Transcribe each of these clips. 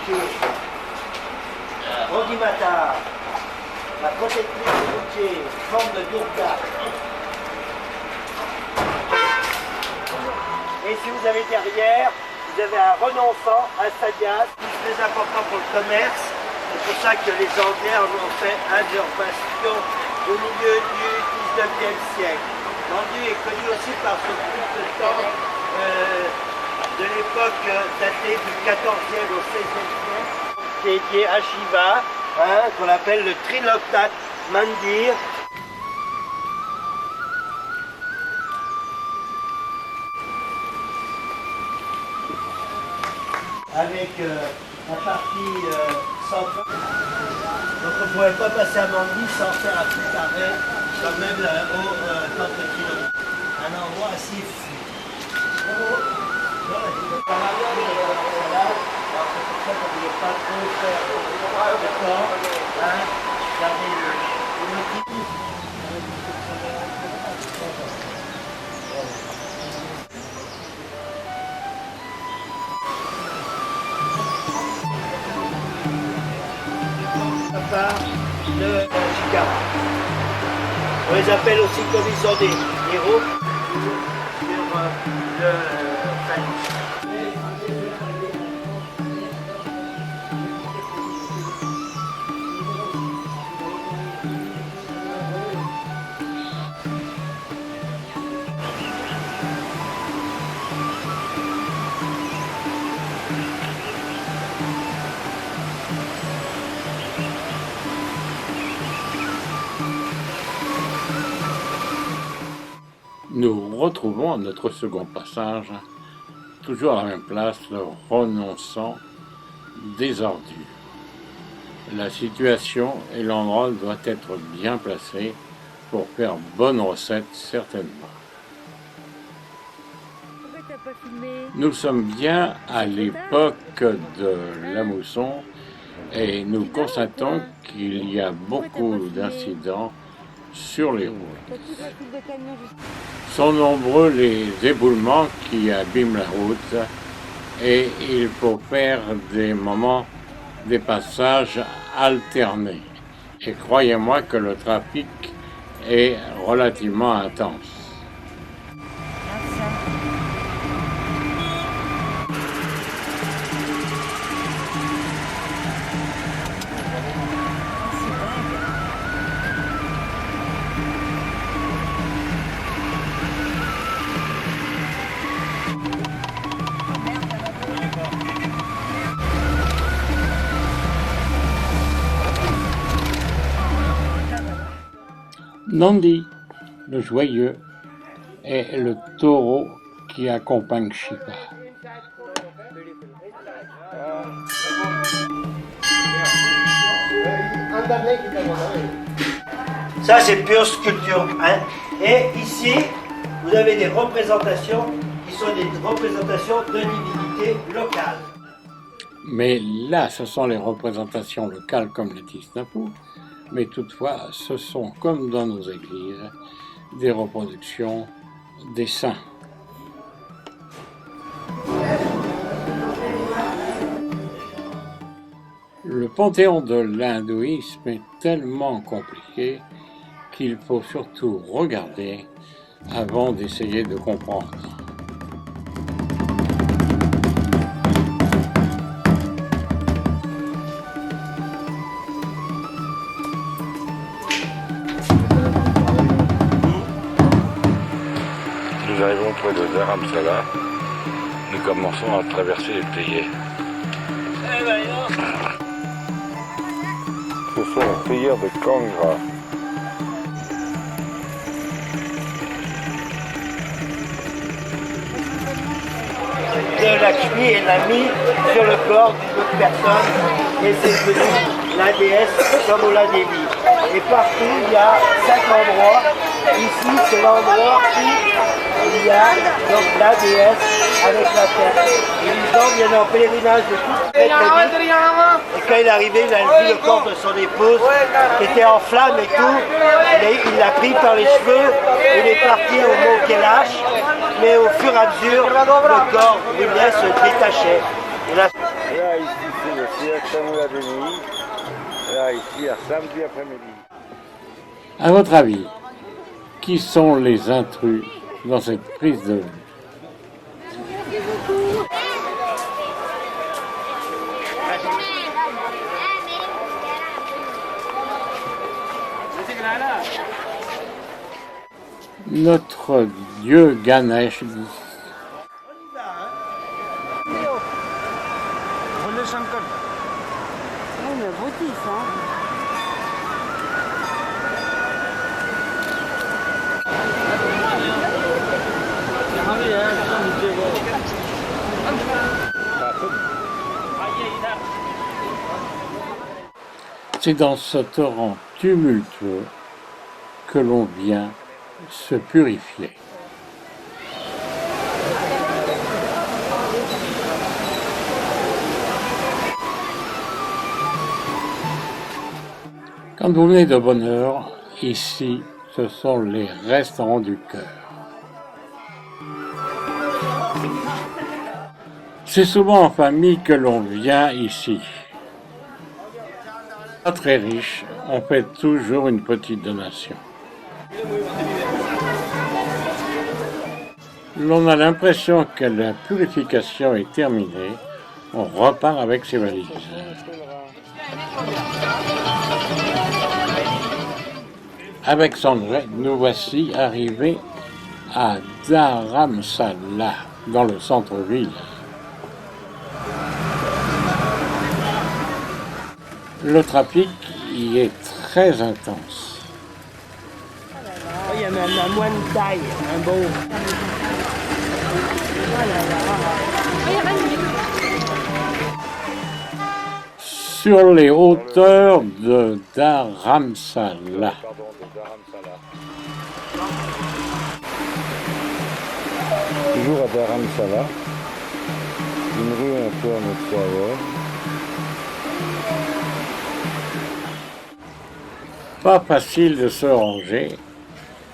routier. Rogimata, la protectrice routier, forme de Durga. Et si vous avez derrière, vous avez un renonçant, un sadias, très important pour le commerce. C'est pour ça que les Anglais en ont fait un de leurs bastions au milieu du 19e siècle. Landu est connu aussi par son coup de temps de l'époque datée du 14e au 16e siècle, dédié à Shiva, hein, qu'on appelle le Triloktat Mandir. Avec la partie centrale. Donc on ne pourrait pas passer à Mandi sans faire un petit arrêt, quand même au temple de Kilo. Un endroit assez fou. Alors c'est pour ça qu'on ne voulait pas trop faire de temps. Hein, garder le motif. De Chicago. On les appelle aussi comme ils ont des roues sur le French. Nous retrouvons à notre second passage, toujours à la même place, le renonçant des ordures. La situation et l'endroit doivent être bien placés pour faire bonne recette certainement. Nous sommes bien à l'époque de la mousson et nous constatons qu'il y a beaucoup d'incidents sur les routes. Sont nombreux les éboulements qui abîment la route et il faut faire des moments, des passages alternés. Et croyez-moi que le trafic est relativement intense. Nandi, le joyeux, est le taureau qui accompagne Shiva. Ça c'est pure sculpture. Hein. Et ici, vous avez des représentations qui sont des représentations de divinités locales. Mais là, ce sont les représentations locales comme les Tisnapou. Mais toutefois, ce sont, comme dans nos églises, des reproductions des saints. Le panthéon de l'hindouisme est tellement compliqué qu'il faut surtout regarder avant d'essayer de comprendre. Nous arrivons près de Dharamsala. Nous commençons à traverser les Pléiades. Ce sont les Pléiades de Kangra. De Lakshmi et l'a mis sur le corps d'une autre personne et c'est devenu la déesse Kamala Devi. Et partout il y a 5 endroits. Ici c'est l'endroit où il y a donc la déesse avec la tête. Et les gens viennent en pèlerinage de tout très très vite. Et quand il est arrivé, il a vu le corps de son épouse qui était en flammes et tout. Il l'a pris par les cheveux, il est parti au mont Kailash. Mais au fur et à mesure, le corps du lait se détachait. Et là, Là, ici, c'est le avec Samoula Denis, là ici à samedi après-midi. À votre avis, qui sont les intrus dans cette prise de vue? Notre dieu Ganesh. C'est dans ce torrent tumultueux que l'on vient se purifier. Quand vous venez de bonne heure, ici, ce sont les restaurants du cœur. C'est souvent en famille que l'on vient ici. Pas très riche, on fait toujours une petite donation. L'on a l'impression que la purification est terminée, on repart avec ses valises. Avec Sandrine, nous voici arrivés à Dharamsala, dans le centre-ville. Le trafic y est très intense. Il y a même un moine taille, un beau. Sur les hauteurs de Dharamsala. Toujours à Dharamsala, une rue un peu en extérieur. Pas facile de se ranger,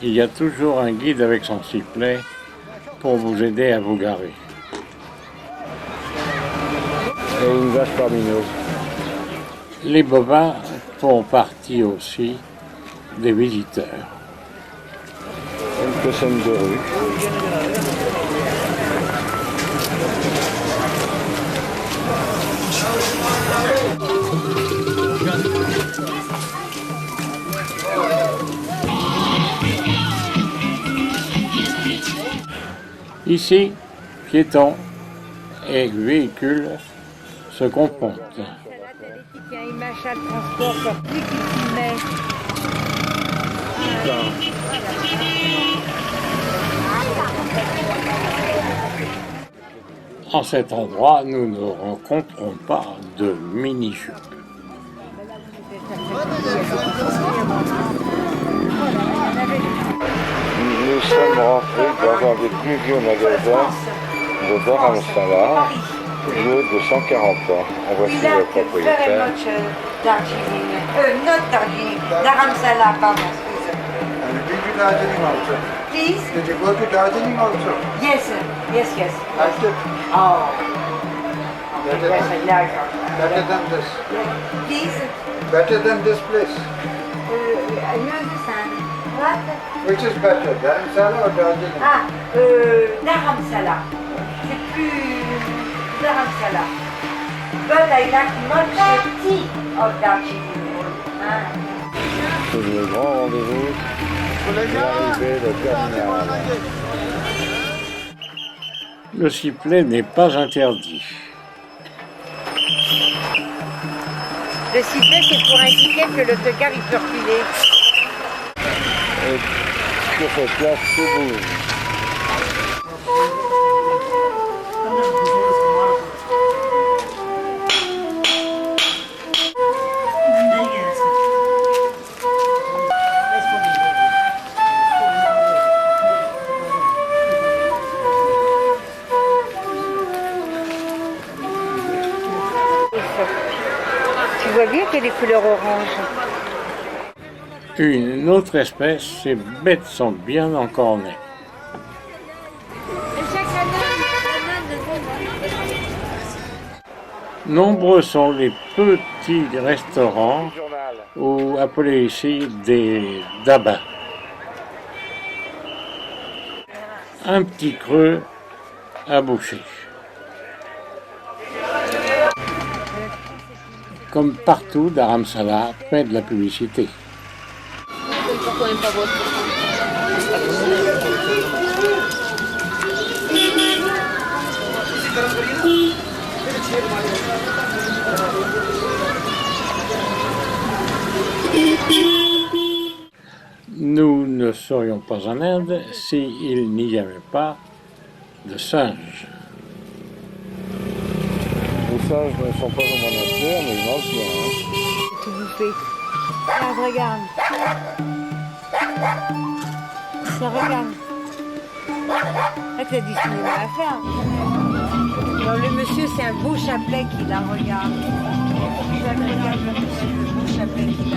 il y a toujours un guide avec son sifflet pour vous aider à vous garer. Et une vache parmineuse. Les bovins font partie aussi des visiteurs. Quelques scènes de rue. Ici, piétons et véhicules se confrontent. Il y a une machin de transport pour plus qu'il filmait. En cet endroit, nous ne rencontrons pas de mini-jupes. Nous sommes rentrés dans un des plus vieux magasins de Dharamsala, vieux de 140 ans. En voici le propriétaire. Not Darjeeling, Dharamsala, pardon, excuse. And did you Darjeeling also? Please? Did you go to Darjeeling also? Yes, yes. Liked it? Oh, Better yes, than, I like her. better than this. Please? Better than this place. I don't understand. What? Which is better, Dharamsala or Darjeeling? Ah, Dharamsala. C'est plus Dharamsala. But I like much the tea of Darjeeling. Ah. C'est le grand rendez-vous pour l'arrivée de terminal. Le sifflet n'est pas interdit. Le sifflet, c'est pour indiquer que l'autocar il peut reculer. Et sur cette place, tout bouge. Tu vois bien qu'elle est couleur orange. Une autre espèce, ces bêtes sont bien encornées. Nombreux sont les petits restaurants, ou appelés ici des dabas. Un petit creux à boucher. Comme partout, Dharamsala fait de la publicité. Nous ne serions pas en Inde s'il n'y avait pas de singes. Les singes ne sont pas vraiment nature, mais ils mangent bien. Tout bouffé. Regarde, regarde. Ça regarde. Là, tu as du cinéma à faire. Non, le monsieur, c'est un beau chapelet qu'il a, regarde. Regarde le monsieur, le beau chapelet qu'il a.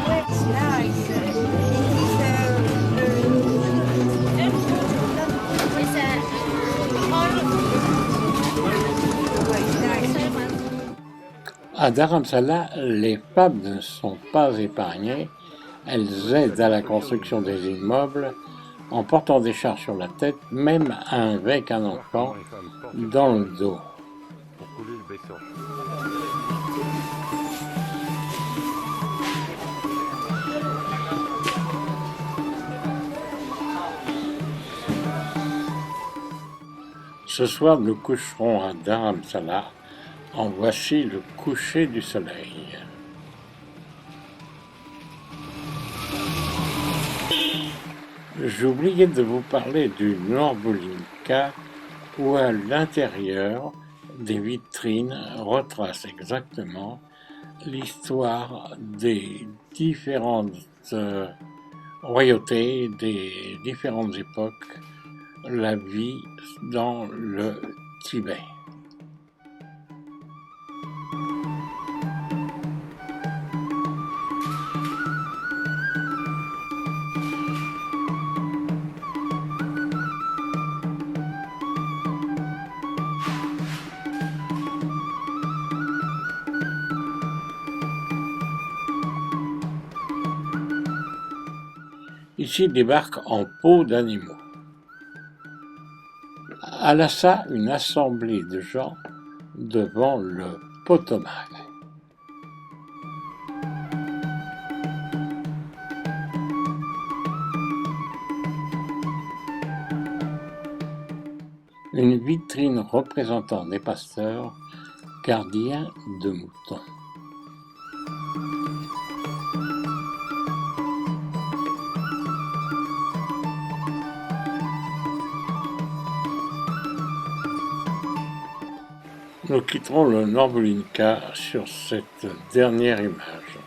Ouais, là, À Dharamsala, les femmes ne sont pas épargnées. Elles aident à la construction des immeubles en portant des charges sur la tête, même avec un enfant dans le dos. Pour couler le béton. Ce soir, nous coucherons à Dharamsala. En voici le coucher du soleil. J'ai oublié de vous parler du Norbulinka, où à l'intérieur des vitrines retracent exactement l'histoire des différentes royautés, des différentes époques, la vie dans le Tibet. Ici débarque en peau d'animaux. À Lhasa, une assemblée de gens devant le Potomac. Une vitrine représentant des pasteurs gardiens de moutons. Nous quitterons le Norbulinka sur cette dernière image.